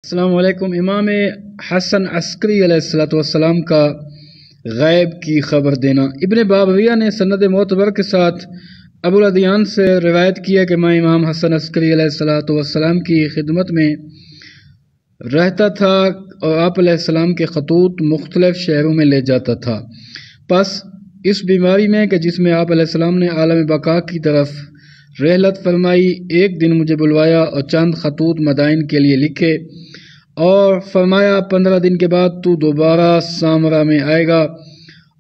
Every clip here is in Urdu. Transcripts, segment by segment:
السلام علیکم۔ امام حسن عسکری علیہ السلام کا غیب کی خبر دینا۔ ابن بابویہ نے سند معتبر کے ساتھ ابو الادیان سے روایت کیا کہ میں امام حسن عسکری علیہ السلام کی خدمت میں رہتا تھا اور آپ علیہ السلام کے خطوط مختلف شہروں میں لے جاتا تھا۔ پس اس بیماری میں کہ جس میں آپ علیہ السلام نے عالم بقا کی طرف رحلت فرمائی، ایک دن مجھے بلوایا اور چند خطوط مدائن کے لیے لکھے اور فرمایا 15 دن کے بعد تو دوبارہ سامرا میں آئے گا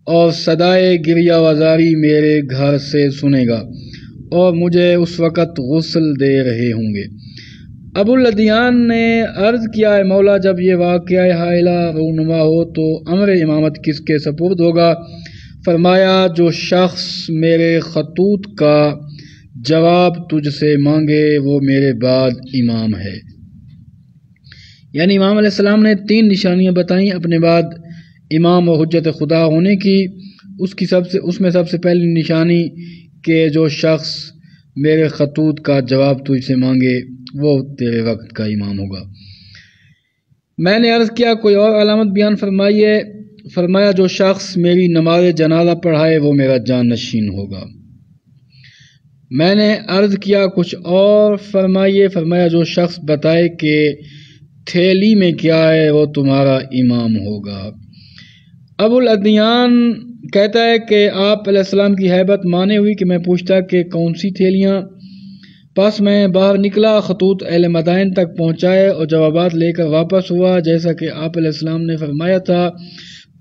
اور صدائے گریہ وزاری میرے گھر سے سنے گا اور مجھے اس وقت غسل دے رہے ہوں گے۔ ابو الادیان نے عرض کیا، اے مولا، جب یہ واقعہ حائلہ رونما ہو تو امر امامت کس کے سپرد ہوگا؟ فرمایا، جو شخص میرے خطوط کا جواب تجھ سے مانگے وہ میرے بعد امام ہے۔ یعنی امام علیہ السلام نے 3 نشانیاں بتائیں اپنے بعد امام و حجت خدا ہونے کی۔ اس میں سب سے پہلی نشانی کہ جو شخص میرے خطوط کا جواب تجھ سے مانگے وہ تیرے وقت کا امام ہوگا۔ میں نے عرض کیا، کوئی اور علامت بیان فرمائیے؟ فرمایا، جو شخص میری نماز جنازہ پڑھائے وہ میرا جانشین ہوگا۔ میں نے عرض کیا، کچھ اور فرمائیے؟ فرمایا، جو شخص بتائے کہ تھیلی میں کیا ہے وہ تمہارا امام ہوگا۔ ابو الادیان کہتا ہے کہ آپ علیہ السلام کی ہیبت مانے ہوئی کہ میں پوچھتا کہ کون سی تھیلیاں؟ پس میں باہر نکلا، خطوط اہل مدائن تک پہنچائے اور جوابات لے کر واپس ہوا جیسا کہ آپ علیہ السلام نے فرمایا تھا۔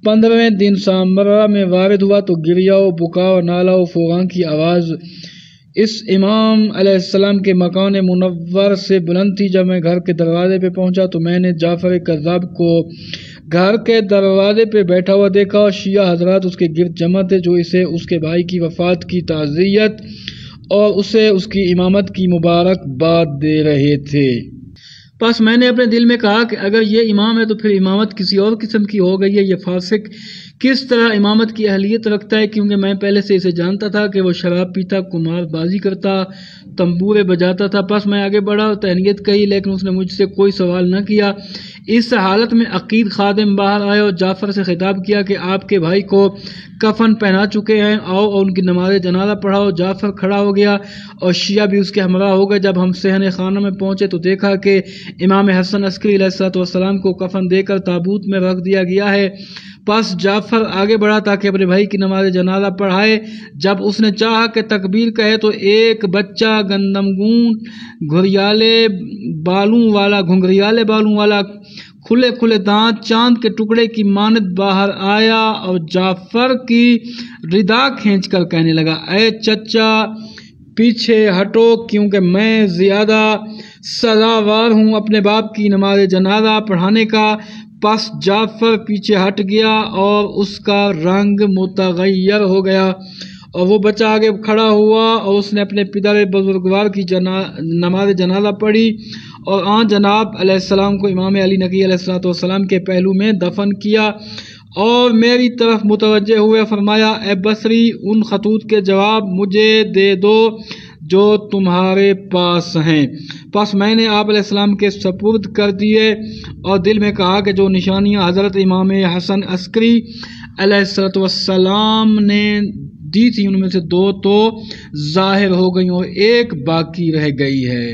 15ویں دن سامرا میں وارد ہوا تو گریہ و بکا و نالہ و فغاں کی آواز اس امام علیہ السلام کے مکان منور سے بلند تھی۔ جب میں گھر کے دروازے پہ پہنچا تو میں نے جعفر کذاب کو گھر کے دروازے پہ بیٹھا ہوا دیکھا اور شیعہ حضرات اس کے گرد جمع تھے جو اسے اس کے بھائی کی وفات کی تعزیت اور اسے اس کی امامت کی مبارک باد دے رہے تھے۔ پس میں نے اپنے دل میں کہا کہ اگر یہ امام ہے تو پھر امامت کسی اور قسم کی ہو گئی ہے۔ یہ فاسق کس طرح امامت کی اہلیت رکھتا ہے؟ کیونکہ میں پہلے سے اسے جانتا تھا کہ وہ شراب پیتا، قمار بازی کرتا، تنبورے بجاتا تھا۔ پس میں آگے بڑھا اور تہنیت کہی، لیکن اس نے مجھ سے کوئی سوال نہ کیا۔ اس حالت میں عقید خادم باہر آئے اور جعفر سے خطاب کیا کہ آپ کے بھائی کو کفن پہنا چکے ہیں، آؤ اور ان کی نماز جنازہ پڑھاؤ۔ جعفر کھڑا ہو گیا اور شیعہ بھی اس کے ہمراہ ہو گئے۔ جب ہم صحن خانہ میں پہنچے تو دیکھا کہ امام حسن عسکری علیہ السلام کو کفن دے کر تابوت میں رکھ دیا گیا ہے۔ پس جعفر آگے بڑھا تاکہ اپنے بھائی کی نماز جنازہ پڑھائے۔ جب اس نے چاہا کہ تکبیر کہے تو ایک بچہ گندم گون گھنگریالے بالوں والا کھلے کھلے دانت چاند کے ٹکڑے کی مانند باہر آیا اور جعفر کی ردا کھینچ کر کہنے لگا، اے چچا پیچھے ہٹو کیونکہ میں زیادہ سزاوار ہوں اپنے باپ کی نماز جنازہ پڑھانے کا۔ پس جعفر پیچھے ہٹ گیا اور اس کا رنگ متغیر ہو گیا اور وہ بچہ آگے کھڑا ہوا اور اس نے اپنے پدر بزرگوار کی نماز جنازہ پڑھی اور آن جناب علیہ السلام کو امام علی نقی علیہ السلام کے پہلو میں دفن کیا اور میری طرف متوجہ ہوئے فرمایا، اے بصری، ان خطوط کے جواب مجھے دے دو جو تمہارے پاس ہیں۔ پس میں نے آپ علیہ السلام کے سپرد کر دیے اور دل میں کہا کہ جو نشانیاں حضرت امام حسن عسکری علیہ السلام نے دی تھی ان میں سے 2 تو ظاہر ہو گئی اور ایک باقی رہ گئی ہے۔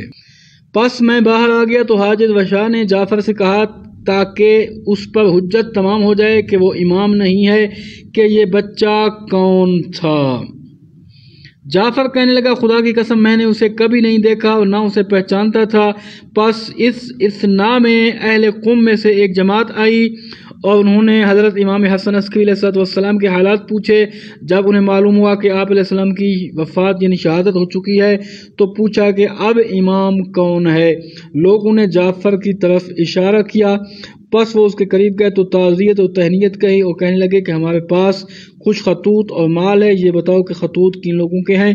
پس میں باہر آ گیا تو حاجد وشاہ نے جعفر سے کہا تاکہ اس پر حجت تمام ہو جائے کہ وہ امام نہیں ہے کہ یہ بچہ کون تھا۔ جعفر کہنے لگا، خدا کی قسم میں نے اسے کبھی نہیں دیکھا اور نہ اسے پہچانتا تھا۔ پس اس اثنا میں اہل قم میں سے ایک جماعت آئی اور انہوں نے حضرت امام حسن عسکری علیہ السلام کے حالات پوچھے۔ جب انہیں معلوم ہوا کہ آپ علیہ السلام کی وفات یعنی شہادت ہو چکی ہے تو پوچھا کہ اب امام کون ہے؟ لوگوں نے جعفر کی طرف اشارہ کیا۔ پس وہ اس کے قریب گئے تو تعزیت و تہنیت کہی اور کہنے لگے کہ ہمارے پاس کچھ خطوط اور مال ہے، یہ بتاؤ کہ خطوط کن لوگوں کے ہیں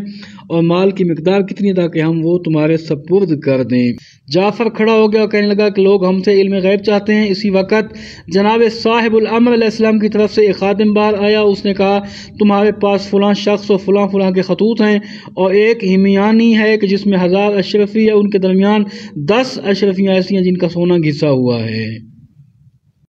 اور مال کی مقدار کتنی تاکہ ہم وہ تمہارے سپرد کر دیں۔ جعفر کھڑا ہو گیا اور کہنے لگا کہ لوگ ہم سے علم غیب چاہتے ہیں۔ اسی وقت جناب صاحب الامر علیہ السلام کی طرف سے ایک خادم بار آیا، اس نے کہا تمہارے پاس فلاں شخص اور فلاں فلاں کے خطوط ہیں، اور ایک ہمیانی ہے کہ جس میں 1000 اشرفی ہے، ان کے درمیان 10 اشرفیاں ایسی ہیں جن کا سونا گھسا ہوا ہے۔